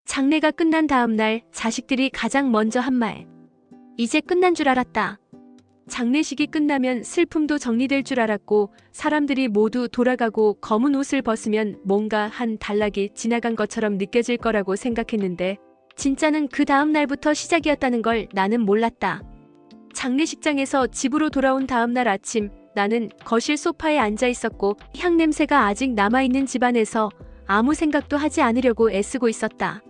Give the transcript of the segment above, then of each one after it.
장례가 끝난 다음 날 자식들이 가장 먼저 한 말. 이제 끝난 줄 알았다. 장례식이 끝나면 슬픔도 정리될 줄 알았고 사람들이 모두 돌아가고 검은 옷을 벗으면 뭔가 한 단락이 지나간 것처럼 느껴질 거라고 생각했는데 진짜는 그 다음 날부터 시작이었다는 걸 나는 몰랐다. 장례식장에서 집으로 돌아온 다음 날 아침 나는 거실 소파에 앉아 있었고 향냄새가 아직 남아있는 집안에서 아무 생각도 하지 않으려고 애쓰고 있었다.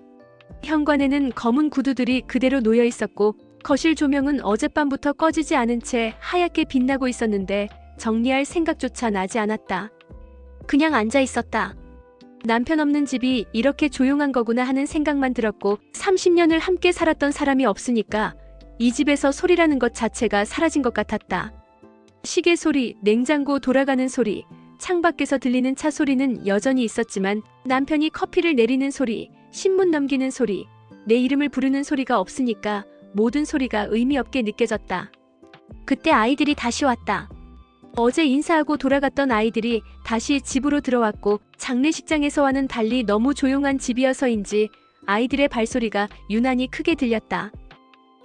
현관에는 검은 구두들이 그대로 놓여 있었고 거실 조명은 어젯밤부터 꺼지지 않은 채 하얗게 빛나고 있었는데 정리할 생각조차 나지 않았다. 그냥 앉아 있었다. 남편 없는 집이 이렇게 조용한 거구나 하는 생각만 들었고 30년을 함께 살았던 사람이 없으니까 이 집에서 소리라는 것 자체가 사라진 것 같았다. 시계 소리, 냉장고 돌아가는 소리, 창밖에서 들리는 차 소리는 여전히 있었지만 남편이 커피를 내리는 소리, 신문 넘기는 소리, 내 이름을 부르는 소리가 없으니까 모든 소리가 의미 없게 느껴졌다. 그때 아이들이 다시 왔다. 어제 인사하고 돌아갔던 아이들이 다시 집으로 들어왔고 장례식장에서와는 달리 너무 조용한 집이어서인지 아이들의 발소리가 유난히 크게 들렸다.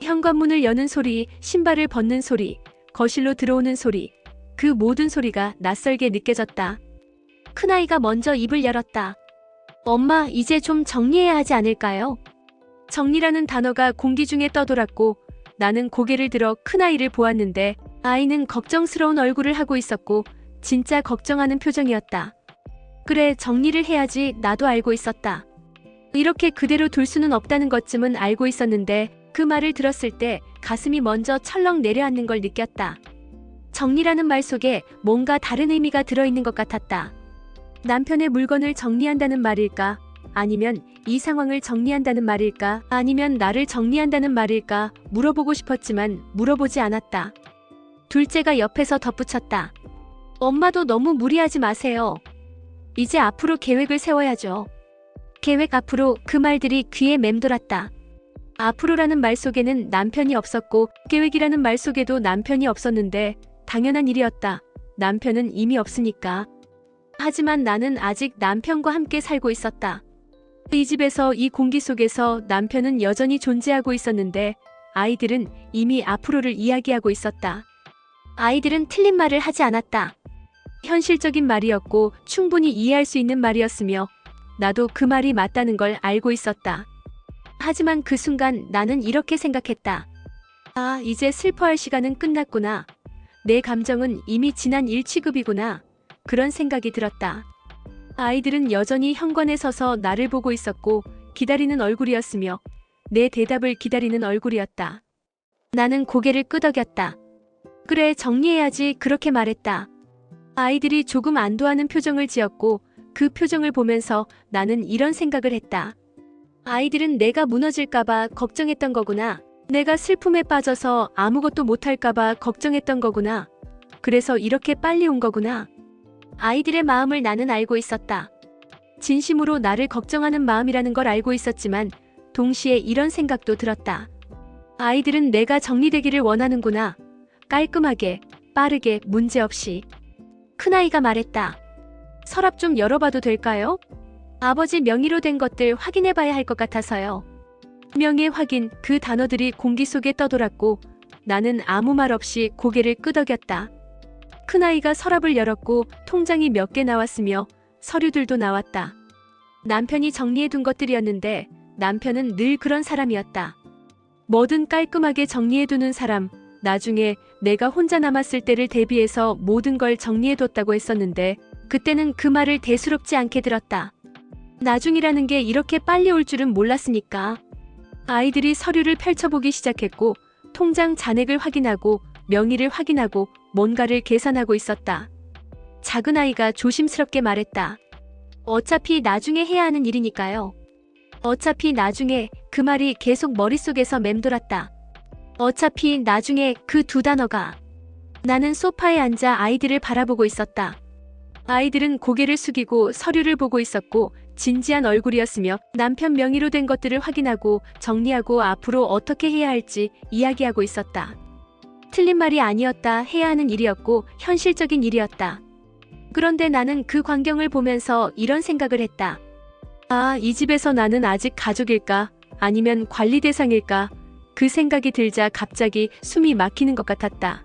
현관문을 여는 소리, 신발을 벗는 소리, 거실로 들어오는 소리, 그 모든 소리가 낯설게 느껴졌다. 큰아이가 먼저 입을 열었다. 엄마, 이제 좀 정리해야 하지 않을까요? 정리라는 단어가 공기 중에 떠돌았고 나는 고개를 들어 큰아이를 보았는데 아이는 걱정스러운 얼굴을 하고 있었고 진짜 걱정하는 표정이었다. 그래, 정리를 해야지. 나도 알고 있었다. 이렇게 그대로 둘 수는 없다는 것쯤은 알고 있었는데 그 말을 들었을 때 가슴이 먼저 철렁 내려앉는 걸 느꼈다. 정리라는 말 속에 뭔가 다른 의미가 들어있는 것 같았다. 남편의 물건을 정리한다는 말일까? 아니면 이 상황을 정리한다는 말일까? 아니면 나를 정리한다는 말일까? 물어보고 싶었지만 물어보지 않았다. 둘째가 옆에서 덧붙였다. 엄마도 너무 무리하지 마세요. 이제 앞으로 계획을 세워야죠. 계획 앞으로, 그 말들이 귀에 맴돌았다. 앞으로라는 말 속에는 남편이 없었고 계획이라는 말 속에도 남편이 없었는데 당연한 일이었다. 남편은 이미 없으니까. 하지만 나는 아직 남편과 함께 살고 있었다. 이 집에서, 이 공기 속에서 남편은 여전히 존재하고 있었는데 아이들은 이미 앞으로를 이야기하고 있었다. 아이들은 틀린 말을 하지 않았다. 현실적인 말이었고 충분히 이해할 수 있는 말이었으며 나도 그 말이 맞다는 걸 알고 있었다. 하지만 그 순간 나는 이렇게 생각했다. 아, 이제 슬퍼할 시간은 끝났구나. 내 감정은 이미 지난 일취급이구나. 그런 생각이 들었다. 아이들은 여전히 현관에 서서 나를 보고 있었고 기다리는 얼굴이었으며 내 대답을 기다리는 얼굴이었다. 나는 고개를 끄덕였다. 그래, 정리해야지. 그렇게 말했다. 아이들이 조금 안도하는 표정을 지었고 그 표정을 보면서 나는 이런 생각을 했다. 아이들은 내가 무너질까봐 걱정했던 거구나. 내가 슬픔에 빠져서 아무것도 못할까봐 걱정했던 거구나. 그래서 이렇게 빨리 온 거구나. 아이들의 마음을 나는 알고 있었다. 진심으로 나를 걱정하는 마음이라는 걸 알고 있었지만 동시에 이런 생각도 들었다. 아이들은 내가 정리되기를 원하는구나. 깔끔하게, 빠르게, 문제없이. 큰아이가 말했다. 서랍 좀 열어봐도 될까요? 아버지 명의로 된 것들 확인해봐야 할 것 같아서요. 명예 확인, 그 단어들이 공기 속에 떠돌았고 나는 아무 말 없이 고개를 끄덕였다. 큰아이가 서랍을 열었고 통장이 몇 개 나왔으며 서류들도 나왔다. 남편이 정리해둔 것들이었는데 남편은 늘 그런 사람이었다. 뭐든 깔끔하게 정리해두는 사람. 나중에 내가 혼자 남았을 때를 대비해서 모든 걸 정리해뒀다고 했었는데 그때는 그 말을 대수롭지 않게 들었다. 나중이라는 게 이렇게 빨리 올 줄은 몰랐으니까. 아이들이 서류를 펼쳐보기 시작했고 통장 잔액을 확인하고 명의를 확인하고 뭔가를 계산하고 있었다. 작은 아이가 조심스럽게 말했다. 어차피 나중에 해야 하는 일이니까요. 어차피 나중에, 그 말이 계속 머릿속에서 맴돌았다. 어차피 나중에, 그 두 단어가. 나는 소파에 앉아 아이들을 바라보고 있었다. 아이들은 고개를 숙이고 서류를 보고 있었고 진지한 얼굴이었으며 남편 명의로 된 것들을 확인하고 정리하고 앞으로 어떻게 해야 할지 이야기하고 있었다. 틀린 말이 아니었다. 해야 하는 일이었고 현실적인 일이었다. 그런데 나는 그 광경을 보면서 이런 생각을 했다. 아, 이 집에서 나는 아직 가족일까? 아니면 관리 대상일까? 그 생각이 들자 갑자기 숨이 막히는 것 같았다.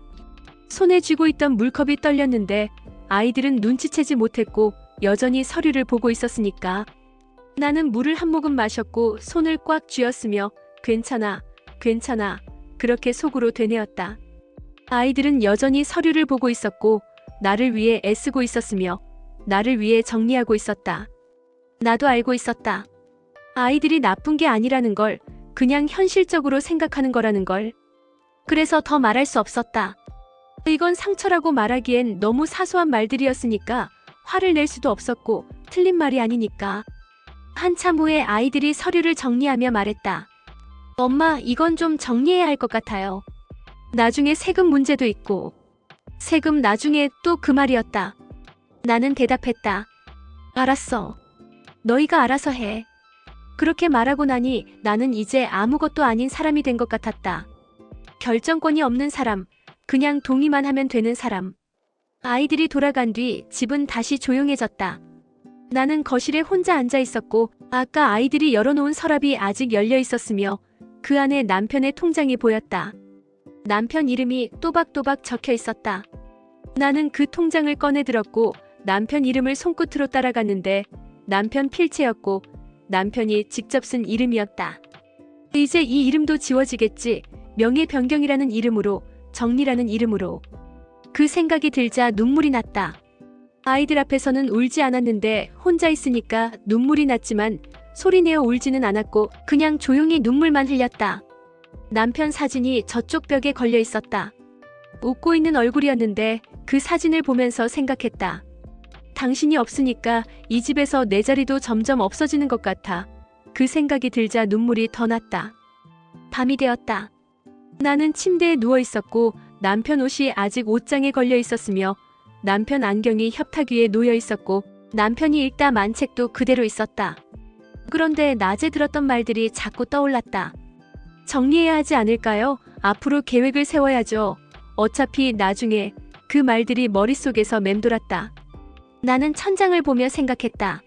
손에 쥐고 있던 물컵이 떨렸는데 아이들은 눈치채지 못했고 여전히 서류를 보고 있었으니까. 나는 물을 한 모금 마셨고 손을 꽉 쥐었으며 괜찮아, 괜찮아. 그렇게 속으로 되뇌었다. 아이들은 여전히 서류를 보고 있었고 나를 위해 애쓰고 있었으며 나를 위해 정리하고 있었다. 나도 알고 있었다. 아이들이 나쁜 게 아니라는 걸, 그냥 현실적으로 생각하는 거라는 걸. 그래서 더 말할 수 없었다. 이건 상처라고 말하기엔 너무 사소한 말들이었으니까 화를 낼 수도 없었고 틀린 말이 아니니까. 한참 후에 아이들이 서류를 정리하며 말했다. 엄마, 이건 좀 정리해야 할 것 같아요. 나중에 세금 문제도 있고. 세금 나중에 또 그 말이었다. 나는 대답했다. 알았어. 너희가 알아서 해. 그렇게 말하고 나니 나는 이제 아무것도 아닌 사람이 된 것 같았다. 결정권이 없는 사람, 그냥 동의만 하면 되는 사람. 아이들이 돌아간 뒤 집은 다시 조용해졌다. 나는 거실에 혼자 앉아 있었고 아까 아이들이 열어놓은 서랍이 아직 열려 있었으며 그 안에 남편의 통장이 보였다. 남편 이름이 또박또박 적혀 있었다. 나는 그 통장을 꺼내 들었고 남편 이름을 손끝으로 따라갔는데 남편 필체였고 남편이 직접 쓴 이름이었다. 이제 이 이름도 지워지겠지. 명예 변경이라는 이름으로, 정리라는 이름으로. 그 생각이 들자 눈물이 났다. 아이들 앞에서는 울지 않았는데 혼자 있으니까 눈물이 났지만 소리내어 울지는 않았고 그냥 조용히 눈물만 흘렸다. 남편 사진이 저쪽 벽에 걸려 있었다. 웃고 있는 얼굴이었는데 그 사진을 보면서 생각했다. 당신이 없으니까 이 집에서 내 자리도 점점 없어지는 것 같아. 그 생각이 들자 눈물이 더 났다. 밤이 되었다. 나는 침대에 누워 있었고 남편 옷이 아직 옷장에 걸려 있었으며 남편 안경이 협탁 위에 놓여 있었고 남편이 읽다 만 책도 그대로 있었다. 그런데 낮에 들었던 말들이 자꾸 떠올랐다. 정리해야 하지 않을까요? 앞으로 계획을 세워야죠. 어차피 나중에. 그 말들이 머릿속에서 맴돌았다. 나는 천장을 보며 생각했다.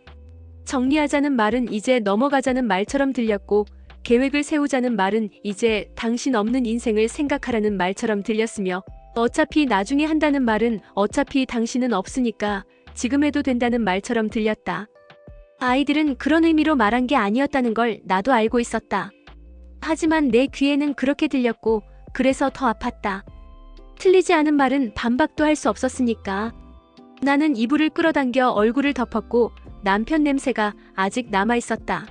정리하자는 말은 이제 넘어가자는 말처럼 들렸고 계획을 세우자는 말은 이제 당신 없는 인생을 생각하라는 말처럼 들렸으며 어차피 나중에 한다는 말은 어차피 당신은 없으니까 지금 해도 된다는 말처럼 들렸다. 아이들은 그런 의미로 말한 게 아니었다는 걸 나도 알고 있었다. 하지만 내 귀에는 그렇게 들렸고 그래서 더 아팠다. 틀리지 않은 말은 반박도 할 수 없었으니까. 나는 이불을 끌어당겨 얼굴을 덮었고 남편 냄새가 아직 남아있었다.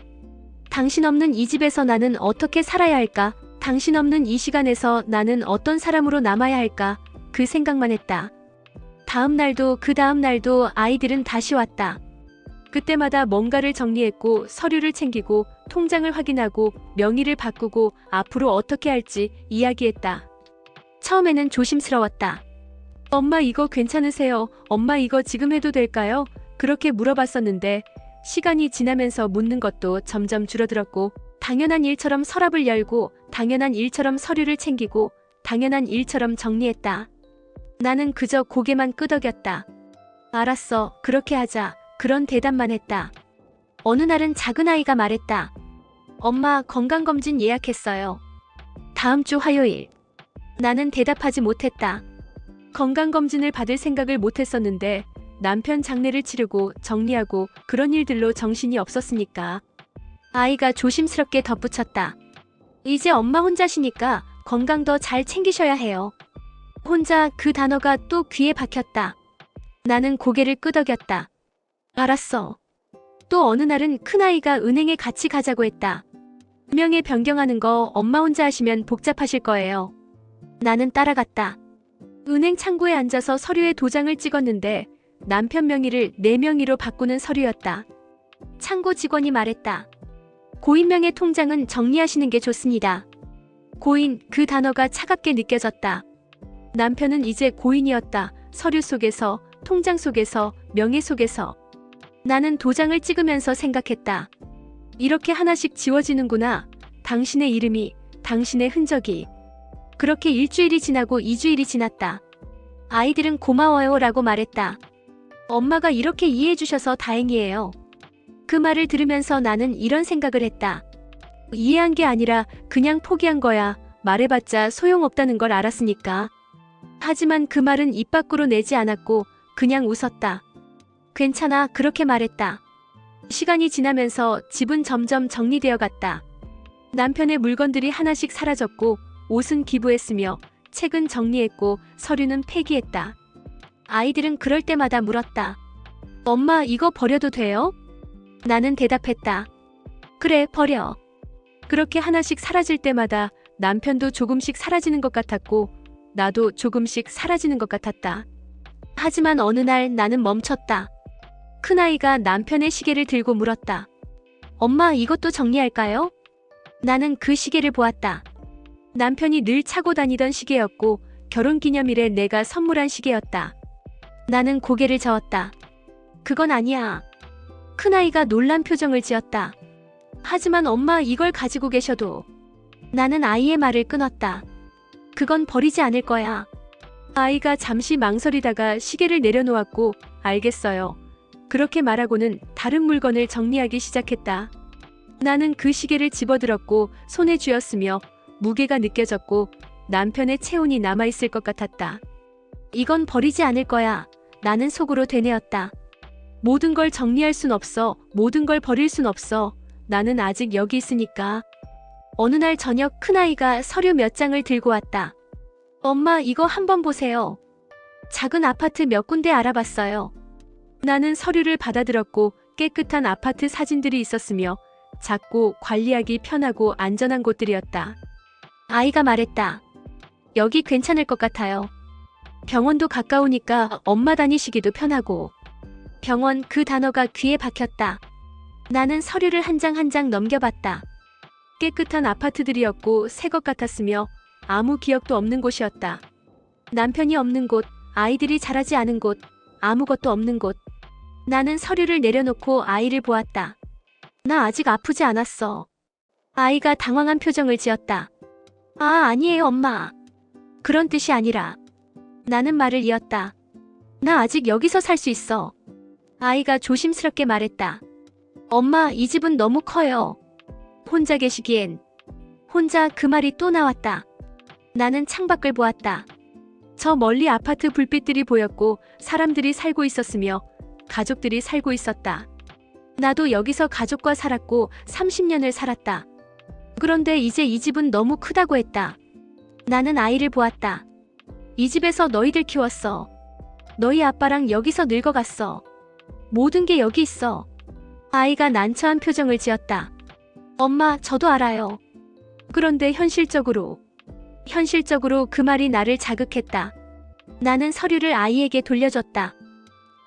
당신 없는 이 집에서 나는 어떻게 살아야 할까? 당신 없는 이 시간에서 나는 어떤 사람으로 남아야 할까? 그 생각만 했다. 다음 날도 그 다음 날도 아이들은 다시 왔다. 그때마다 뭔가를 정리했고 서류를 챙기고 통장을 확인하고 명의를 바꾸고 앞으로 어떻게 할지 이야기했다. 처음에는 조심스러웠다. 엄마 이거 괜찮으세요? 엄마 이거 지금 해도 될까요? 그렇게 물어봤었는데 시간이 지나면서 묻는 것도 점점 줄어들었고 당연한 일처럼 서랍을 열고 당연한 일처럼 서류를 챙기고 당연한 일처럼 정리했다. 나는 그저 고개만 끄덕였다. 알았어, 그렇게 하자. 그런 대답만 했다. 어느 날은 작은 아이가 말했다. 엄마 건강검진 예약했어요. 다음 주 화요일. 나는 대답하지 못했다. 건강검진을 받을 생각을 못했었는데 남편 장례를 치르고 정리하고 그런 일들로 정신이 없었으니까. 아이가 조심스럽게 덧붙였다. 이제 엄마 혼자시니까 건강 더 잘 챙기셔야 해요. 혼자 그 단어가 또 귀에 박혔다. 나는 고개를 끄덕였다. 알았어. 또 어느 날은 큰아이가 은행에 같이 가자고 했다. 명예 변경하는 거 엄마 혼자 하시면 복잡하실 거예요. 나는 따라갔다. 은행 창구에 앉아서 서류에 도장을 찍었는데 남편 명의를 내 명의로 바꾸는 서류였다. 창구 직원이 말했다. 고인명의 통장은 정리하시는 게 좋습니다. 고인, 그 단어가 차갑게 느껴졌다. 남편은 이제 고인이었다. 서류 속에서, 통장 속에서, 명예 속에서. 나는 도장을 찍으면서 생각했다. 이렇게 하나씩 지워지는구나. 당신의 이름이, 당신의 흔적이. 그렇게 일주일이 지나고 2주일이 지났다. 아이들은 고마워요 라고 말했다. 엄마가 이렇게 이해해 주셔서 다행이에요. 그 말을 들으면서 나는 이런 생각을 했다. 이해한 게 아니라 그냥 포기한 거야. 말해봤자 소용없다는 걸 알았으니까. 하지만 그 말은 입 밖으로 내지 않았고 그냥 웃었다. 괜찮아, 그렇게 말했다. 시간이 지나면서 집은 점점 정리되어 갔다. 남편의 물건들이 하나씩 사라졌고 옷은 기부했으며 책은 정리했고 서류는 폐기했다. 아이들은 그럴 때마다 물었다. 엄마, 이거 버려도 돼요? 나는 대답했다. 그래, 버려. 그렇게 하나씩 사라질 때마다 남편도 조금씩 사라지는 것 같았고 나도 조금씩 사라지는 것 같았다. 하지만 어느 날 나는 멈췄다. 큰아이가 남편의 시계를 들고 물었다. 엄마, 이것도 정리할까요? 나는 그 시계를 보았다. 남편이 늘 차고 다니던 시계였고 결혼기념일에 내가 선물한 시계였다. 나는 고개를 저었다. 그건 아니야. 큰아이가 놀란 표정을 지었다. 하지만 엄마, 이걸 가지고 계셔도. 나는 아이의 말을 끊었다. 그건 버리지 않을 거야. 아이가 잠시 망설이다가 시계를 내려놓았고 알겠어요. 그렇게 말하고는 다른 물건을 정리하기 시작했다. 나는 그 시계를 집어들었고 손에 쥐었으며 무게가 느껴졌고 남편의 체온이 남아있을 것 같았다. 이건 버리지 않을 거야. 나는 속으로 되뇌었다. 모든 걸 정리할 순 없어. 모든 걸 버릴 순 없어. 나는 아직 여기 있으니까. 어느 날 저녁 큰아이가 서류 몇 장을 들고 왔다. 엄마, 이거 한번 보세요. 작은 아파트 몇 군데 알아봤어요. 나는 서류를 받아들었고 깨끗한 아파트 사진들이 있었으며 작고 관리하기 편하고 안전한 곳들이었다. 아이가 말했다. 여기 괜찮을 것 같아요. 병원도 가까우니까 엄마 다니시기도 편하고. 병원, 그 단어가 귀에 박혔다. 나는 서류를 한 장 한 장 넘겨봤다. 깨끗한 아파트들이었고 새 것 같았으며 아무 기억도 없는 곳이었다. 남편이 없는 곳, 아이들이 자라지 않은 곳, 아무것도 없는 곳. 나는 서류를 내려놓고 아이를 보았다. 나 아직 아프지 않았어. 아이가 당황한 표정을 지었다. 아, 아니에요, 엄마. 그런 뜻이 아니라. 나는 말을 이었다. 나 아직 여기서 살 수 있어. 아이가 조심스럽게 말했다. 엄마, 이 집은 너무 커요. 혼자 계시기엔. 혼자, 그 말이 또 나왔다. 나는 창밖을 보았다. 저 멀리 아파트 불빛들이 보였고 사람들이 살고 있었으며 가족들이 살고 있었다. 나도 여기서 가족과 살았고 30년을 살았다. 그런데 이제 이 집은 너무 크다고 했다. 나는 아이를 보았다. 이 집에서 너희들 키웠어. 너희 아빠랑 여기서 늙어갔어. 모든 게 여기 있어. 아이가 난처한 표정을 지었다. 엄마, 저도 알아요. 그런데 현실적으로 그 말이 나를 자극했다. 나는 서류를 아이에게 돌려줬다.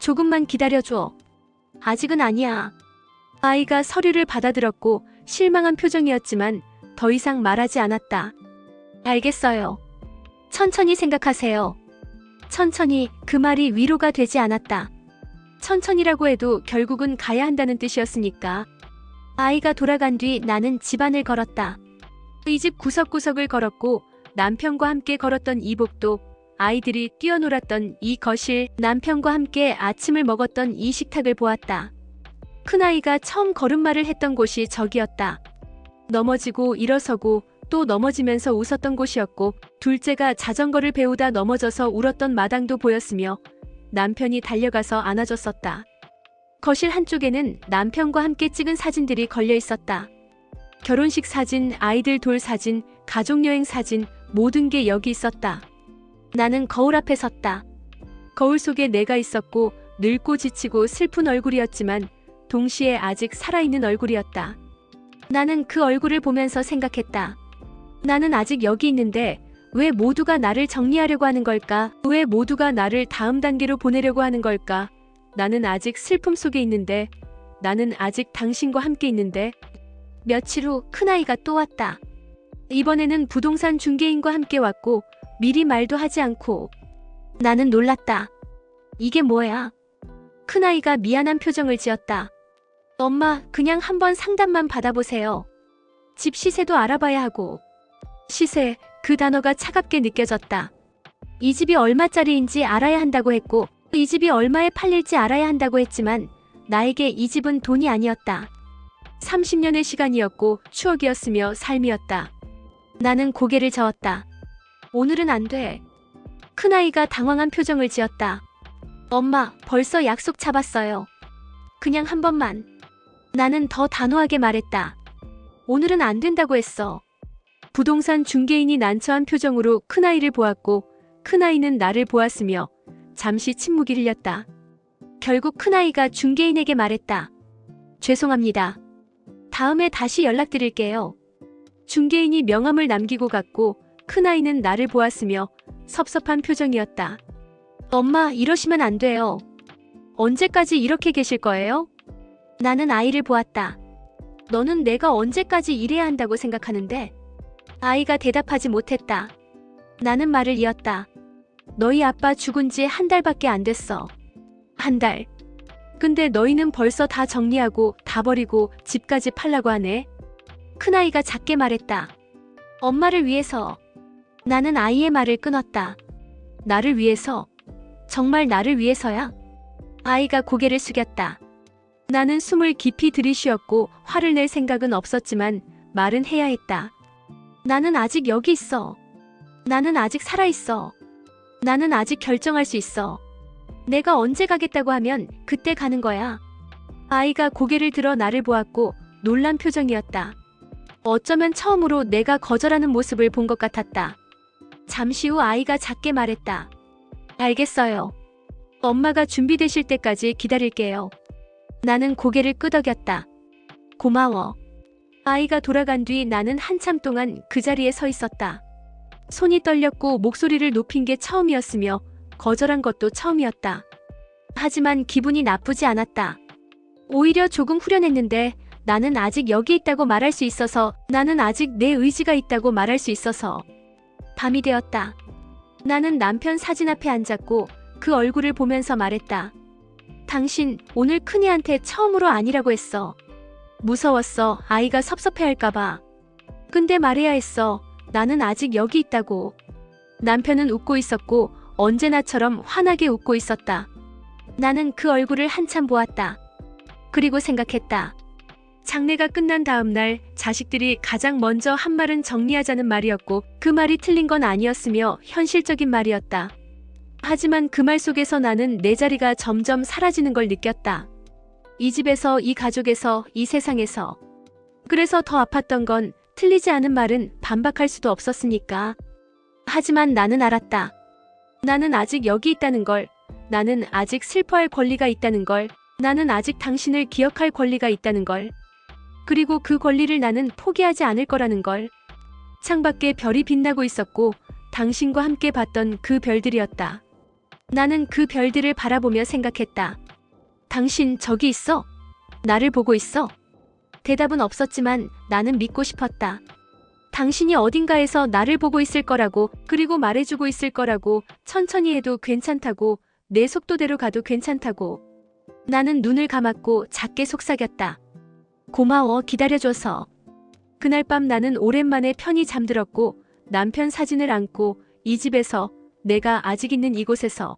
조금만 기다려줘. 아직은 아니야. 아이가 서류를 받아들었고 실망한 표정이었지만 더 이상 말하지 않았다. 알겠어요. 천천히 생각하세요. 천천히, 그 말이 위로가 되지 않았다. 천천히라고 해도 결국은 가야 한다는 뜻이었으니까. 아이가 돌아간 뒤 나는 집안을 걸었다. 이 집 구석구석을 걸었고 남편과 함께 걸었던 이복도, 아이들이 뛰어놀았던 이 거실, 남편과 함께 아침을 먹었던 이 식탁을 보았다. 큰아이가 처음 걸음마를 했던 곳이 저기였다. 넘어지고 일어서고 또 넘어지면서 웃었던 곳이었고 둘째가 자전거를 배우다 넘어져서 울었던 마당도 보였으며 남편이 달려가서 안아줬었다. 거실 한쪽에는 남편과 함께 찍은 사진들이 걸려 있었다. 결혼식 사진, 아이들 돌 사진, 가족여행 사진, 모든 게 여기 있었다. 나는 거울 앞에 섰다. 거울 속에 내가 있었고 늙고 지치고 슬픈 얼굴이었지만 동시에 아직 살아있는 얼굴이었다. 나는 그 얼굴을 보면서 생각했다. 나는 아직 여기 있는데 왜 모두가 나를 정리하려고 하는 걸까? 왜 모두가 나를 다음 단계로 보내려고 하는 걸까? 나는 아직 슬픔 속에 있는데, 나는 아직 당신과 함께 있는데. 며칠 후 큰아이가 또 왔다. 이번에는 부동산 중개인과 함께 왔고 미리 말도 하지 않고. 나는 놀랐다. 이게 뭐야? 큰아이가 미안한 표정을 지었다. 엄마, 그냥 한번 상담만 받아보세요. 집 시세도 알아봐야 하고. 시세, 그 단어가 차갑게 느껴졌다. 이 집이 얼마짜리인지 알아야 한다고 했고 이 집이 얼마에 팔릴지 알아야 한다고 했지만 나에게 이 집은 돈이 아니었다. 30년의 시간이었고 추억이었으며 삶이었다. 나는 고개를 저었다. 오늘은 안 돼. 큰아이가 당황한 표정을 지었다. 엄마, 벌써 약속 잡았어요. 그냥 한 번만. 나는 더 단호하게 말했다. 오늘은 안 된다고 했어. 부동산 중개인이 난처한 표정으로 큰아이를 보았고 큰아이는 나를 보았으며 잠시 침묵이 흘렸다. 결국 큰아이가 중개인에게 말했다. 죄송합니다. 다음에 다시 연락드릴게요. 중개인이 명함을 남기고 갔고 큰아이는 나를 보았으며 섭섭한 표정이었다. 엄마, 이러시면 안 돼요. 언제까지 이렇게 계실 거예요? 나는 아이를 보았다. 너는 내가 언제까지 일해야 한다고 생각하는데? 아이가 대답하지 못했다. 나는 말을 이었다. 너희 아빠 죽은 지 한 달밖에 안 됐어. 한 달. 근데 너희는 벌써 다 정리하고 다 버리고 집까지 팔라고 하네. 큰아이가 작게 말했다. 엄마를 위해서. 나는 아이의 말을 끊었다. 나를 위해서? 정말 나를 위해서야? 아이가 고개를 숙였다. 나는 숨을 깊이 들이쉬었고 화를 낼 생각은 없었지만 말은 해야 했다. 나는 아직 여기 있어. 나는 아직 살아있어. 나는 아직 결정할 수 있어. 내가 언제 가겠다고 하면 그때 가는 거야. 아이가 고개를 들어 나를 보았고 놀란 표정이었다. 어쩌면 처음으로 내가 거절하는 모습을 본 것 같았다. 잠시 후 아이가 작게 말했다. 알겠어요. 엄마가 준비되실 때까지 기다릴게요. 나는 고개를 끄덕였다. 고마워. 아이가 돌아간 뒤 나는 한참 동안 그 자리에 서 있었다. 손이 떨렸고 목소리를 높인 게 처음이었으며 거절한 것도 처음이었다. 하지만 기분이 나쁘지 않았다. 오히려 조금 후련했는데 나는 아직 여기 있다고 말할 수 있어서, 나는 아직 내 의지가 있다고 말할 수 있어서. 밤이 되었다. 나는 남편 사진 앞에 앉았고 그 얼굴을 보면서 말했다. 당신 오늘 큰이한테 처음으로 아니라고 했어. 무서웠어. 아이가 섭섭해할까봐. 근데 말해야 했어. 나는 아직 여기 있다고. 남편은 웃고 있었고 언제나처럼 환하게 웃고 있었다. 나는 그 얼굴을 한참 보았다. 그리고 생각했다. 장례가 끝난 다음 날 자식들이 가장 먼저 한 말은 정리하자는 말이었고 그 말이 틀린 건 아니었으며 현실적인 말이었다. 하지만 그 말 속에서 나는 내 자리가 점점 사라지는 걸 느꼈다. 이 집에서, 이 가족에서, 이 세상에서. 그래서 더 아팠던 건 틀리지 않은 말은 반박할 수도 없었으니까. 하지만 나는 알았다. 나는 아직 여기 있다는 걸. 나는 아직 슬퍼할 권리가 있다는 걸. 나는 아직 당신을 기억할 권리가 있다는 걸. 그리고 그 권리를 나는 포기하지 않을 거라는 걸. 창밖에 별이 빛나고 있었고 당신과 함께 봤던 그 별들이었다. 나는 그 별들을 바라보며 생각했다. 당신 저기 있어? 나를 보고 있어? 대답은 없었지만 나는 믿고 싶었다. 당신이 어딘가에서 나를 보고 있을 거라고, 그리고 말해주고 있을 거라고, 천천히 해도 괜찮다고, 내 속도대로 가도 괜찮다고. 나는 눈을 감았고 작게 속삭였다. 고마워, 기다려줘서. 그날 밤 나는 오랜만에 편히 잠들었고 남편 사진을 안고 이 집에서, 내가 아직 있는 이곳에서